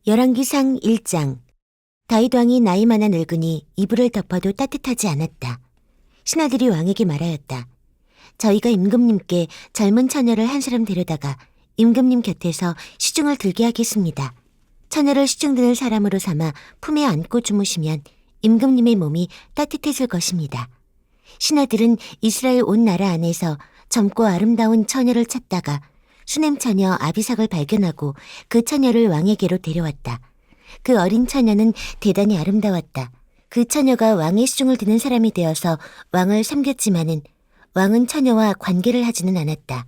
열왕기상 1장. 다윗 왕이 나이 많아 늙으니 이불을 덮어도 따뜻하지 않았다. 신하들이 왕에게 말하였다. 저희가 임금님께 젊은 처녀를 한 사람 데려다가 임금님 곁에서 시중을 들게 하겠습니다. 처녀를 시중 드는 사람으로 삼아 품에 안고 주무시면 임금님의 몸이 따뜻해질 것입니다. 신하들은 이스라엘 온 나라 안에서 젊고 아름다운 처녀를 찾다가 수넴 처녀 아비삭을 발견하고 그 처녀를 왕에게로 데려왔다. 그 어린 처녀는 대단히 아름다웠다. 그 처녀가 왕의 시중을 드는 사람이 되어서 왕을 섬겼지만은 왕은 처녀와 관계를 하지는 않았다.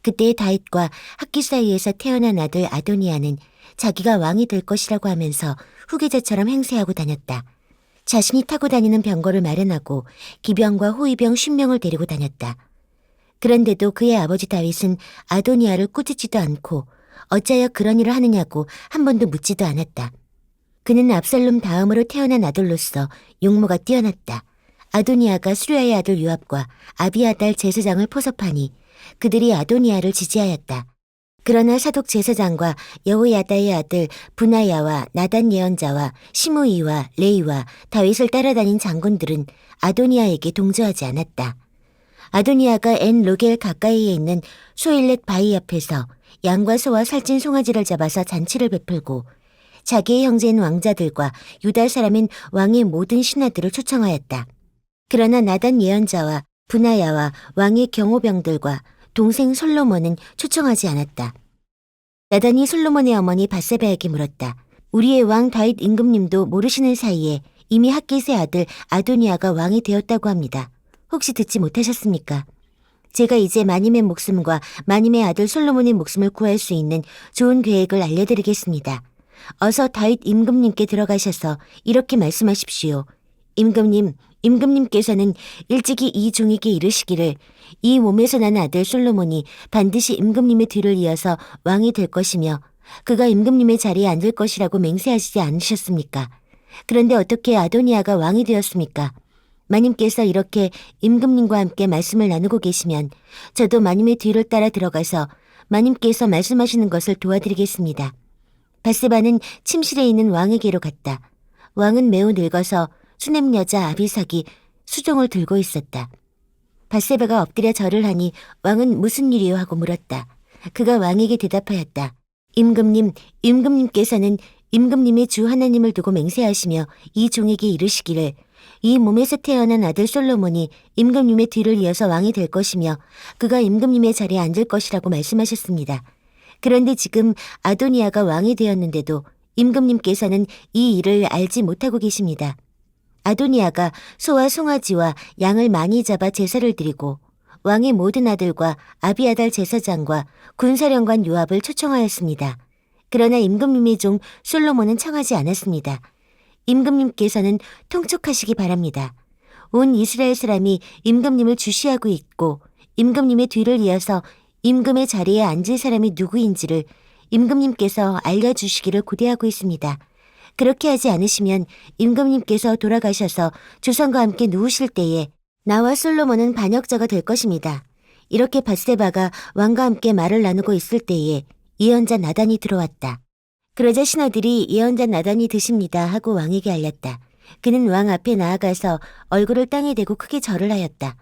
그때 다윗과 학기 사이에서 태어난 아들 아도니아는 자기가 왕이 될 것이라고 하면서 후계자처럼 행세하고 다녔다. 자신이 타고 다니는 병거를 마련하고 기병과 호위병 50명을 데리고 다녔다. 그런데도 그의 아버지 다윗은 아도니아를 꾸짖지도 않고 어찌하여 그런 일을 하느냐고 한 번도 묻지도 않았다. 그는 압살롬 다음으로 태어난 아들로서 용모가 뛰어났다. 아도니아가 수르야의 아들 요압과 아비아달 제사장을 포섭하니 그들이 아도니아를 지지하였다. 그러나 사독 제사장과 여호야다의 아들 분하야와 나단 예언자와 시므이와 레이와 다윗을 따라다닌 장군들은 아도니아에게 동조하지 않았다. 아도니아가 엔 로겔 가까이에 있는 소일렛 바위 앞에서 양과 소와 살찐 송아지를 잡아서 잔치를 베풀고 자기의 형제인 왕자들과 유다 사람인 왕의 모든 신하들을 초청하였다. 그러나 나단 예언자와 분하야와 왕의 경호병들과 동생 솔로몬은 초청하지 않았다. 나단이 솔로몬의 어머니 밧세바에게 물었다. 우리의 왕 다윗 임금님도 모르시는 사이에 이미 핫깃의 아들 아도니아가 왕이 되었다고 합니다. 혹시 듣지 못하셨습니까? 제가 이제 마님의 목숨과 마님의 아들 솔로몬의 목숨을 구할 수 있는 좋은 계획을 알려드리겠습니다. 어서 다윗 임금님께 들어가셔서 이렇게 말씀하십시오. 임금님께서는 일찍이 이 종에게 이르시기를 이 몸에서 난 아들 솔로몬이 반드시 임금님의 뒤를 이어서 왕이 될 것이며 그가 임금님의 자리에 앉을 것이라고 맹세하시지 않으셨습니까? 그런데 어떻게 아도니아가 왕이 되었습니까? 마님께서 이렇게 임금님과 함께 말씀을 나누고 계시면 저도 마님의 뒤를 따라 들어가서 마님께서 말씀하시는 것을 도와드리겠습니다. 밧세바는 침실에 있는 왕에게로 갔다. 왕은 매우 늙어서 수넴 여자 아비삭이 수종을 들고 있었다. 밧세바가 엎드려 절을 하니 왕은 무슨 일이요 하고 물었다. 그가 왕에게 대답하였다. 임금님께서는 임금님의 주 하나님을 두고 맹세하시며 이 종에게 이르시기를 이 몸에서 태어난 아들 솔로몬이 임금님의 뒤를 이어서 왕이 될 것이며 그가 임금님의 자리에 앉을 것이라고 말씀하셨습니다. 그런데 지금 아도니아가 왕이 되었는데도 임금님께서는 이 일을 알지 못하고 계십니다. 아도니아가 소와 송아지와 양을 많이 잡아 제사를 드리고 왕의 모든 아들과 아비아달 제사장과 군사령관 요압을 초청하였습니다. 그러나 임금님의 종 솔로몬은 청하지 않았습니다. 임금님께서는 통촉하시기 바랍니다. 온 이스라엘 사람이 임금님을 주시하고 있고 임금님의 뒤를 이어서 임금의 자리에 앉을 사람이 누구인지를 임금님께서 알려주시기를 고대하고 있습니다. 그렇게 하지 않으시면 임금님께서 돌아가셔서 조상과 함께 누우실 때에 나와 솔로몬은 반역자가 될 것입니다. 이렇게 밧세바가 왕과 함께 말을 나누고 있을 때에 예언자 나단이 들어왔다. 그러자 신하들이 예언자 나단이 드십니다 하고 왕에게 알렸다. 그는 왕 앞에 나아가서 얼굴을 땅에 대고 크게 절을 하였다.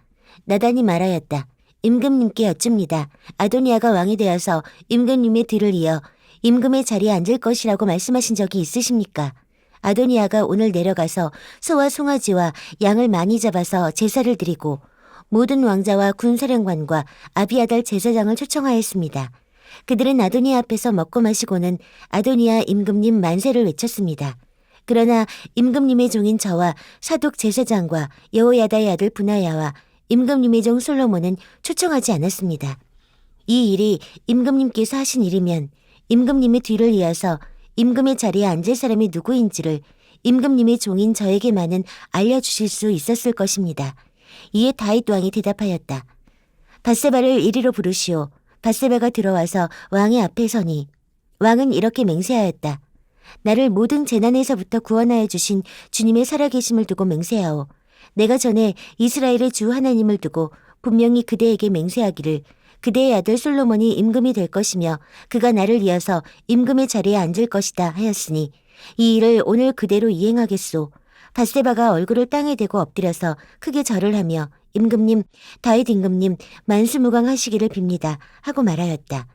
나단이 말하였다. 임금님께 여쭙니다. 아도니아가 왕이 되어서 임금님의 뒤를 이어 임금의 자리에 앉을 것이라고 말씀하신 적이 있으십니까? 아도니아가 오늘 내려가서 소와 송아지와 양을 많이 잡아서 제사를 드리고 모든 왕자와 군사령관과 아비아달 제사장을 초청하였습니다. 그들은 아도니아 앞에서 먹고 마시고는 아도니아 임금님 만세를 외쳤습니다. 그러나 임금님의 종인 저와 사독 제사장과 여호야다의 아들 분하야와 임금님의 종 솔로몬은 초청하지 않았습니다. 이 일이 임금님께서 하신 일이면 임금님의 뒤를 이어서 임금의 자리에 앉을 사람이 누구인지를 임금님의 종인 저에게만은 알려주실 수 있었을 것입니다. 이에 다윗 왕이 대답하였다. 밧세바를 이리로 부르시오. 밧세바가 들어와서 왕의 앞에 서니 왕은 이렇게 맹세하였다. 나를 모든 재난에서부터 구원하여 주신 주님의 살아계심을 두고 맹세하오. 내가 전에 이스라엘의 주 하나님을 두고 분명히 그대에게 맹세하기를 그대의 아들 솔로몬이 임금이 될 것이며 그가 나를 이어서 임금의 자리에 앉을 것이다 하였으니 이 일을 오늘 그대로 이행하겠소. 밧세바가 얼굴을 땅에 대고 엎드려서 크게 절을 하며 임금님, 다윗 임금님 만수무강하시기를 빕니다 하고 말하였다.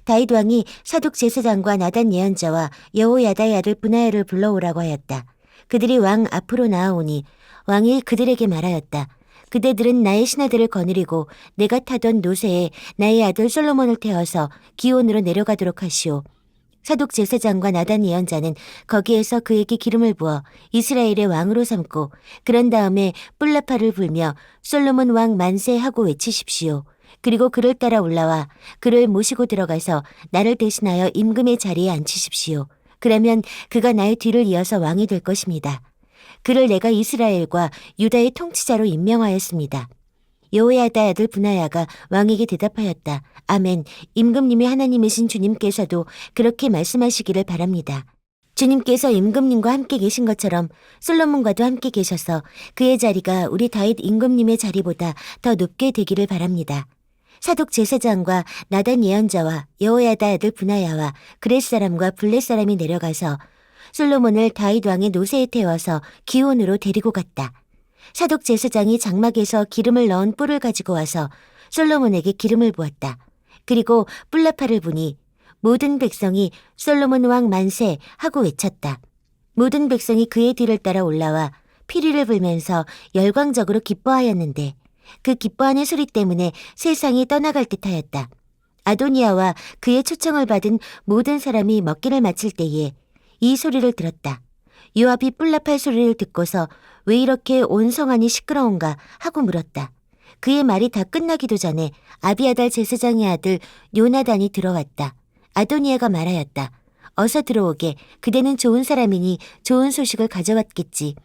다윗 왕이 사독 제사장과 나단 예언자와 여호야다의 아들 브나야를 불러오라고 하였다. 그들이 왕 앞으로 나아오니 왕이 그들에게 말하였다. 그대들은 나의 신하들을 거느리고 내가 타던 노새에 나의 아들 솔로몬을 태워서 기온으로 내려가도록 하시오. 사독 제사장과 나단 예언자는 거기에서 그에게 기름을 부어 이스라엘의 왕으로 삼고 그런 다음에 뿔라파를 불며 솔로몬 왕 만세 하고 외치십시오. 그리고 그를 따라 올라와 그를 모시고 들어가서 나를 대신하여 임금의 자리에 앉히십시오. 그러면 그가 나의 뒤를 이어서 왕이 될 것입니다. 그를 내가 이스라엘과 유다의 통치자로 임명하였습니다. 여호야다의 아들 브나야가 왕에게 대답하였다. 아멘. 임금님이 하나님이신 주님께서도 그렇게 말씀하시기를 바랍니다. 주님께서 임금님과 함께 계신 것처럼 솔로몬과도 함께 계셔서 그의 자리가 우리 다윗 임금님의 자리보다 더 높게 되기를 바랍니다. 사독 제사장과 나단 예언자와 여호야다의 아들 브나야와 그렛 사람과 블렛 사람이 내려가서 솔로몬을 다윗 왕의 노새에 태워서 기온으로 데리고 갔다. 사독 제사장이 장막에서 기름을 넣은 뿔을 가지고 와서 솔로몬에게 기름을 부었다. 그리고 뿔라파를 부니 모든 백성이 솔로몬 왕 만세 하고 외쳤다. 모든 백성이 그의 뒤를 따라 올라와 피리를 불면서 열광적으로 기뻐하였는데 그 기뻐하는 소리 때문에 세상이 떠나갈 듯하였다. 아도니아와 그의 초청을 받은 모든 사람이 먹기를 마칠 때에 이 소리를 들었다. 요압이 뿔라팔 소리를 듣고서 왜 이렇게 온 성안이 시끄러운가 하고 물었다. 그의 말이 다 끝나기도 전에 아비아달 제사장의 아들 요나단이 들어왔다. 아도니아가 말하였다. 어서 들어오게. 그대는 좋은 사람이니 좋은 소식을 가져왔겠지.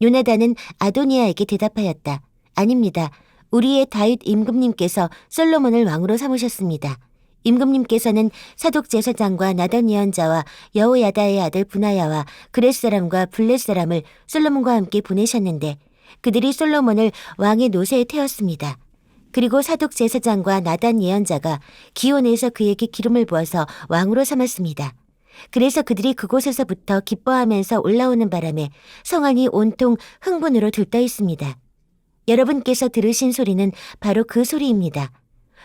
요나단은 아도니아에게 대답하였다. 아닙니다. 우리의 다윗 임금님께서 솔로몬을 왕으로 삼으셨습니다. 임금님께서는 사독 제사장과 나단 예언자와 여호야다의 아들 브나야와 그렛 사람과 블렛 사람을 솔로몬과 함께 보내셨는데 그들이 솔로몬을 왕의 노새에 태웠습니다. 그리고 사독 제사장과 나단 예언자가 기온에서 그에게 기름을 부어서 왕으로 삼았습니다. 그래서 그들이 그곳에서부터 기뻐하면서 올라오는 바람에 성안이 온통 흥분으로 들떠 있습니다. 여러분께서 들으신 소리는 바로 그 소리입니다.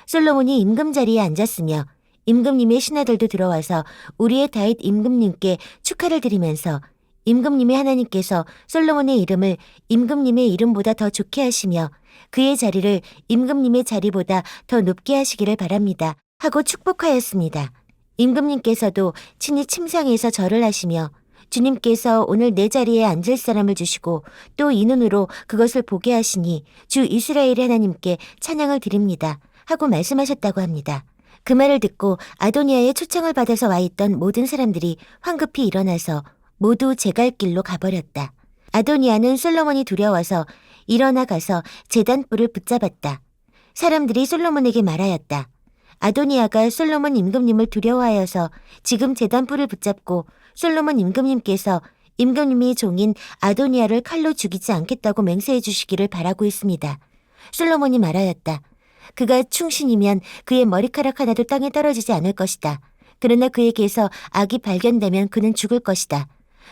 솔로몬이 임금 자리에 앉았으며 임금님의 신하들도 들어와서 우리의 다윗 임금님께 축하를 드리면서 임금님의 하나님께서 솔로몬의 이름을 임금님의 이름보다 더 좋게 하시며 그의 자리를 임금님의 자리보다 더 높게 하시기를 바랍니다 하고 축복하였습니다. 임금님께서도 친히 침상에서 절을 하시며 주님께서 오늘 내 자리에 앉을 사람을 주시고 또 이 눈으로 그것을 보게 하시니 주 이스라엘의 하나님께 찬양을 드립니다 하고 말씀하셨다고 합니다. 그 말을 듣고 아도니아의 초청을 받아서 와 있던 모든 사람들이 황급히 일어나서 모두 제갈 길로 가버렸다. 아도니아는 솔로몬이 두려워서 일어나 가서 제단 뿔을 붙잡았다. 사람들이 솔로몬에게 말하였다. 아도니아가 솔로몬 임금님을 두려워하여서 지금 제단 뿔을 붙잡고 솔로몬 임금님께서 임금님이 종인 아도니아를 칼로 죽이지 않겠다고 맹세해 주시기를 바라고 있습니다. 솔로몬이 말하였다. 그가 충신이면 그의 머리카락 하나도 땅에 떨어지지 않을 것이다. 그러나 그에게서 악이 발견되면 그는 죽을 것이다.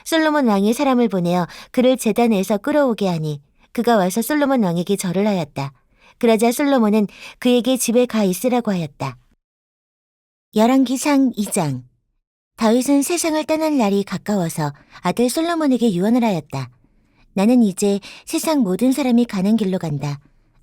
솔로몬 왕이 사람을 보내어 그를 제단에서 끌어오게 하니 그가 와서 솔로몬 왕에게 절을 하였다. 그러자 솔로몬은 그에게 집에 가 있으라고 하였다. 열왕기상 2장. 다윗은 세상을 떠날 날이 가까워서 아들 솔로몬에게 유언을 하였다. 나는 이제 세상 모든 사람이 가는 길로 간다.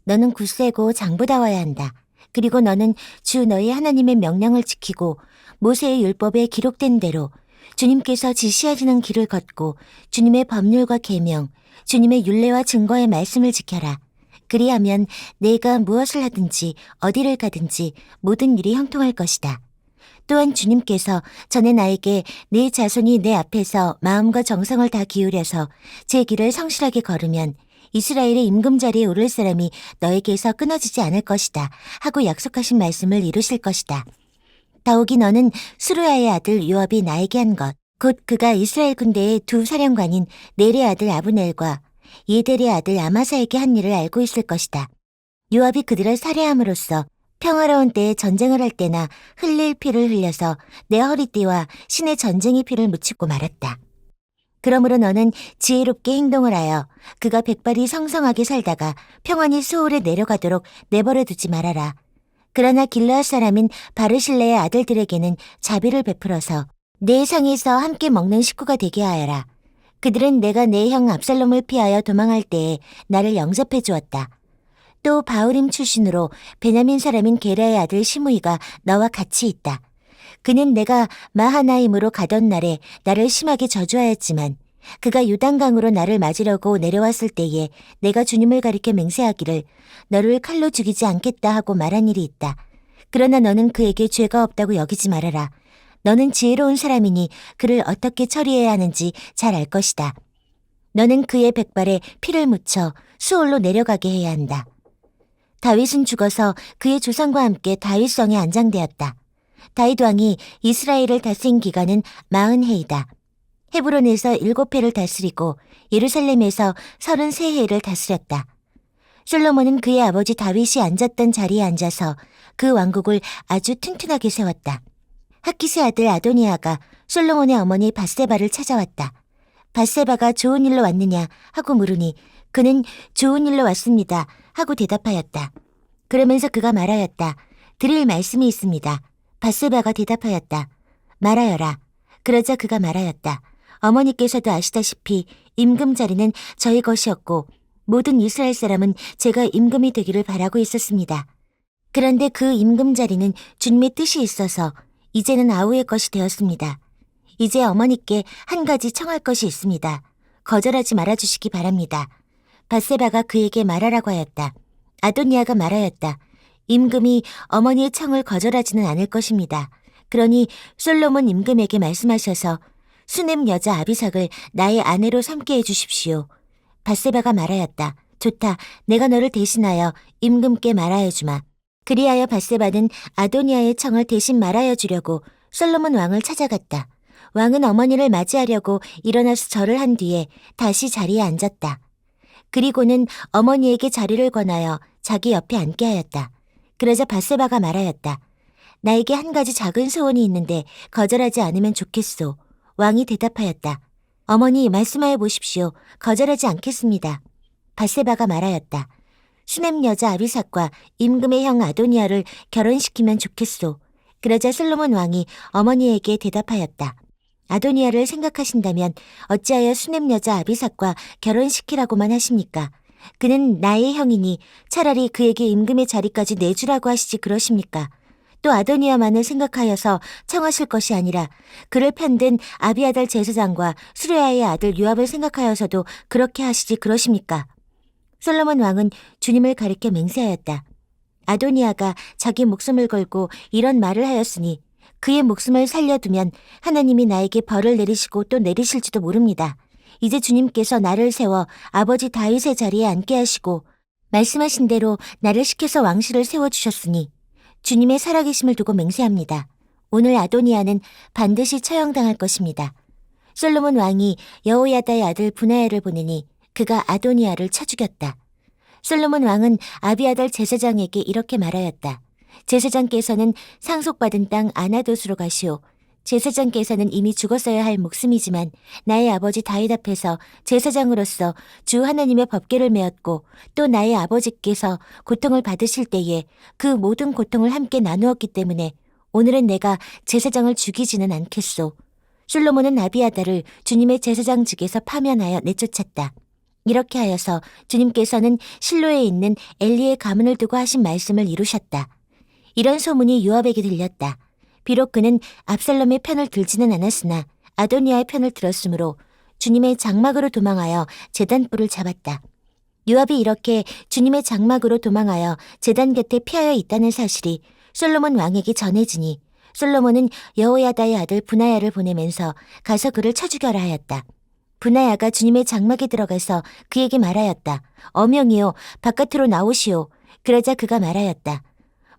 너는 굳세고 장부다워야 한다. 그리고 너는 주 너희 하나님의 명령을 지키고 모세의 율법에 기록된 대로 주님께서 지시하시는 길을 걷고 주님의 법률과 계명, 주님의 율례와 증거의 말씀을 지켜라. 그리하면 내가 무엇을 하든지 어디를 가든지 모든 일이 형통할 것이다. 또한 주님께서 전에 나에게 네 자손이 내 앞에서 마음과 정성을 다 기울여서 제 길을 성실하게 걸으면 이스라엘의 임금 자리에 오를 사람이 너에게서 끊어지지 않을 것이다 하고 약속하신 말씀을 이루실 것이다. 더욱이 너는 수르야의 아들 요압이 나에게 한 것, 곧 그가 이스라엘 군대의 두 사령관인 넬의 아들 아브넬과 예델의 아들 아마사에게 한 일을 알고 있을 것이다. 요압이 그들을 살해함으로써 평화로운 때에 전쟁을 할 때나 흘릴 피를 흘려서 내 허리띠와 신의 전쟁의 피를 묻히고 말았다. 그러므로 너는 지혜롭게 행동을 하여 그가 백발이 성성하게 살다가 평안히 수월에 내려가도록 내버려 두지 말아라. 그러나 길르앗 사람인 바르실레의 아들들에게는 자비를 베풀어서 내 상에서 함께 먹는 식구가 되게 하여라. 그들은 내가 내 형 압살롬을 피하여 도망할 때에 나를 영접해 주었다. 또 바울임 출신으로 베냐민 사람인 게라의 아들 시므이가 너와 같이 있다. 그는 내가 마하나임으로 가던 날에 나를 심하게 저주하였지만 그가 요단강으로 나를 맞으려고 내려왔을 때에 내가 주님을 가리켜 맹세하기를 너를 칼로 죽이지 않겠다 하고 말한 일이 있다. 그러나 너는 그에게 죄가 없다고 여기지 말아라. 너는 지혜로운 사람이니 그를 어떻게 처리해야 하는지 잘 알 것이다. 너는 그의 백발에 피를 묻혀 수올로 내려가게 해야 한다. 다윗은 죽어서 그의 조상과 함께 다윗성에 안장되었다. 다윗 왕이 이스라엘을 다스린 기간은 40해이다. 헤브론에서 7해를 다스리고 예루살렘에서 33해를 다스렸다. 솔로몬은 그의 아버지 다윗이 앉았던 자리에 앉아서 그 왕국을 아주 튼튼하게 세웠다. 하키스의 아들 아도니아가 솔로몬의 어머니 밧세바를 찾아왔다. 밧세바가 좋은 일로 왔느냐 하고 물으니 그는 좋은 일로 왔습니다 하고 대답하였다. 그러면서 그가 말하였다. 드릴 말씀이 있습니다. 밧세바가 대답하였다. 말하여라. 그러자 그가 말하였다. 어머니께서도 아시다시피 임금 자리는 저희 것이었고 모든 이스라엘 사람은 제가 임금이 되기를 바라고 있었습니다. 그런데 그 임금 자리는 주님의 뜻이 있어서 이제는 아우의 것이 되었습니다. 이제 어머니께 한 가지 청할 것이 있습니다. 거절하지 말아주시기 바랍니다. 밧세바가 그에게 말하라고 하였다. 아도니아가 말하였다. 임금이 어머니의 청을 거절하지는 않을 것입니다. 그러니 솔로몬 임금에게 말씀하셔서 수넴 여자 아비삭을 나의 아내로 삼게 해주십시오. 밧세바가 말하였다. 좋다. 내가 너를 대신하여 임금께 말하여 주마. 그리하여 밧세바는 아도니아의 청을 대신 말하여 주려고 솔로몬 왕을 찾아갔다. 왕은 어머니를 맞이하려고 일어나서 절을 한 뒤에 다시 자리에 앉았다. 그리고는 어머니에게 자리를 권하여 자기 옆에 앉게 하였다. 그러자 밧세바가 말하였다. 나에게 한 가지 작은 소원이 있는데 거절하지 않으면 좋겠소. 왕이 대답하였다. 어머니 말씀하여 보십시오. 거절하지 않겠습니다. 밧세바가 말하였다. 수넴 여자 아비삭과 임금의 형 아도니아를 결혼시키면 좋겠소. 그러자 솔로몬 왕이 어머니에게 대답하였다. 아도니아를 생각하신다면 어찌하여 수넴 여자 아비삭과 결혼시키라고만 하십니까? 그는 나의 형이니 차라리 그에게 임금의 자리까지 내주라고 하시지 그러십니까? 또 아도니아만을 생각하여서 청하실 것이 아니라 그를 편든 아비아달 제사장과 수레아의 아들 요압을 생각하여서도 그렇게 하시지 그러십니까? 솔로몬 왕은 주님을 가리켜 맹세하였다. 아도니아가 자기 목숨을 걸고 이런 말을 하였으니 그의 목숨을 살려두면 하나님이 나에게 벌을 내리시고 또 내리실지도 모릅니다. 이제 주님께서 나를 세워 아버지 다윗의 자리에 앉게 하시고 말씀하신 대로 나를 시켜서 왕실을 세워주셨으니 주님의 살아계심을 두고 맹세합니다. 오늘 아도니아는 반드시 처형당할 것입니다. 솔로몬 왕이 여호야다의 아들 브나야를 보내니 그가 아도니아를 쳐 죽였다. 솔로몬 왕은 아비아달 제사장에게 이렇게 말하였다. 제사장께서는 상속받은 땅 아나돗으로 가시오. 제사장께서는 이미 죽었어야 할 목숨이지만 나의 아버지 다윗 앞에서 제사장으로서 주 하나님의 법궤를 메었고 또 나의 아버지께서 고통을 받으실 때에 그 모든 고통을 함께 나누었기 때문에 오늘은 내가 제사장을 죽이지는 않겠소. 솔로몬은 아비아달을 주님의 제사장직에서 파면하여 내쫓았다. 이렇게 하여서 주님께서는 실로에 있는 엘리의 가문을 두고 하신 말씀을 이루셨다. 이런 소문이 요압에게 들렸다. 비록 그는 압살롬의 편을 들지는 않았으나 아도니아의 편을 들었으므로 주님의 장막으로 도망하여 제단불을 잡았다. 요압이 이렇게 주님의 장막으로 도망하여 제단 곁에 피하여 있다는 사실이 솔로몬 왕에게 전해지니 솔로몬은 여호야다의 아들 브나야를 보내면서 가서 그를 쳐 죽여라 하였다. 브나야가 주님의 장막에 들어가서 그에게 말하였다. 어명이요, 바깥으로 나오시오. 그러자 그가 말하였다.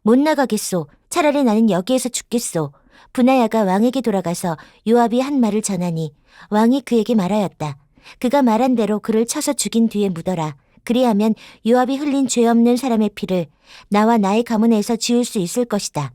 못 나가겠소. 차라리 나는 여기에서 죽겠소. 브나야가 왕에게 돌아가서 요압이 한 말을 전하니 왕이 그에게 말하였다. 그가 말한 대로 그를 쳐서 죽인 뒤에 묻어라. 그리하면 요압이 흘린 죄 없는 사람의 피를 나와 나의 가문에서 지울 수 있을 것이다.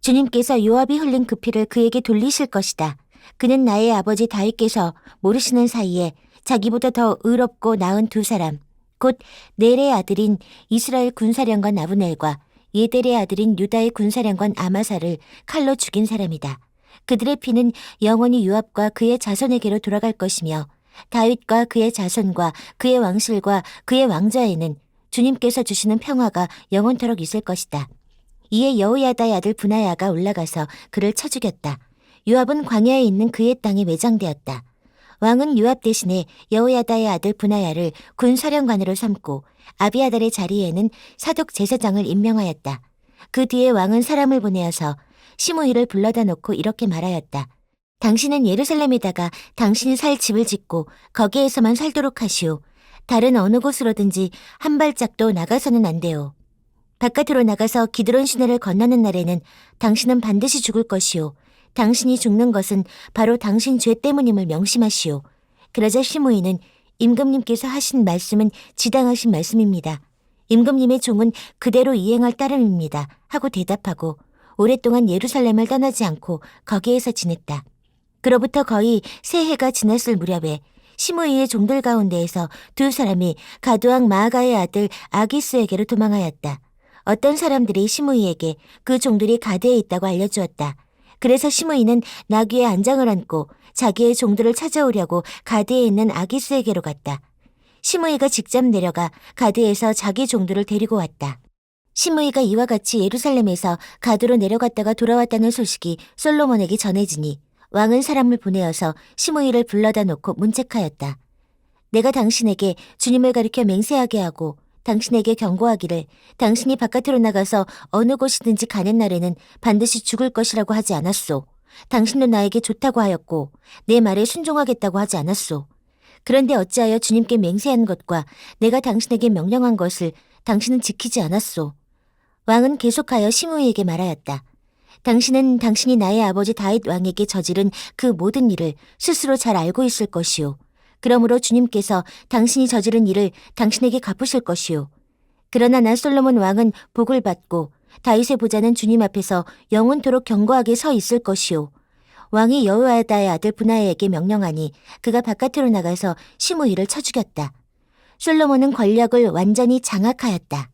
주님께서 요압이 흘린 그 피를 그에게 돌리실 것이다. 그는 나의 아버지 다윗께서 모르시는 사이에 자기보다 더 의롭고 나은 두 사람, 곧 넬의 아들인 이스라엘 군사령관 아브넬과 예델의 아들인 유다의 군사령관 아마사를 칼로 죽인 사람이다. 그들의 피는 영원히 요압과 그의 자손에게로 돌아갈 것이며 다윗과 그의 자손과 그의 왕실과 그의 왕좌에는 주님께서 주시는 평화가 영원토록 있을 것이다. 이에 여호야다의 아들 브나야가 올라가서 그를 쳐 죽였다. 요압은 광야에 있는 그의 땅에 매장되었다. 왕은 요압 대신에 여호야다의 아들 브나야를 군사령관으로 삼고 아비아달의 자리에는 사독 제사장을 임명하였다. 그 뒤에 왕은 사람을 보내어서 시므이를 불러다 놓고 이렇게 말하였다. 당신은 예루살렘에다가 당신이 살 집을 짓고 거기에서만 살도록 하시오. 다른 어느 곳으로든지 한 발짝도 나가서는 안 돼요. 바깥으로 나가서 기드론 시내를 건너는 날에는 당신은 반드시 죽을 것이오. 당신이 죽는 것은 바로 당신 죄 때문임을 명심하시오. 그러자 시므이는 임금님께서 하신 말씀은 지당하신 말씀입니다. 임금님의 종은 그대로 이행할 따름입니다. 하고 대답하고 오랫동안 예루살렘을 떠나지 않고 거기에서 지냈다. 그로부터 거의 세 해가 지났을 무렵에 시므이의 종들 가운데에서 두 사람이 가두왕 마아가의 아들 아기스에게로 도망하였다. 어떤 사람들이 시므이에게 그 종들이 가드에 있다고 알려주었다. 그래서 시므이는 나귀에 안장을 안고 자기의 종들을 찾아오려고 가드에 있는 아기스에게로 갔다. 시므이가 직접 내려가 가드에서 자기 종들을 데리고 왔다. 시므이가 이와 같이 예루살렘에서 가드로 내려갔다가 돌아왔다는 소식이 솔로몬에게 전해지니 왕은 사람을 보내어서 시므이를 불러다 놓고 문책하였다. 내가 당신에게 주님을 가리켜 맹세하게 하고 당신에게 경고하기를 당신이 바깥으로 나가서 어느 곳이든지 가는 날에는 반드시 죽을 것이라고 하지 않았소. 당신도 나에게 좋다고 하였고 내 말에 순종하겠다고 하지 않았소. 그런데 어찌하여 주님께 맹세한 것과 내가 당신에게 명령한 것을 당신은 지키지 않았소. 왕은 계속하여 시므이에게 말하였다. 당신은 당신이 나의 아버지 다윗 왕에게 저지른 그 모든 일을 스스로 잘 알고 있을 것이오. 그러므로 주님께서 당신이 저지른 일을 당신에게 갚으실 것이오. 그러나 나 솔로몬 왕은 복을 받고 다윗의 보좌는 주님 앞에서 영원토록 견고하게 서 있을 것이오. 왕이 여호야다의 아들 브나야에게 명령하니 그가 바깥으로 나가서 시므이를 쳐 죽였다. 솔로몬은 권력을 완전히 장악하였다.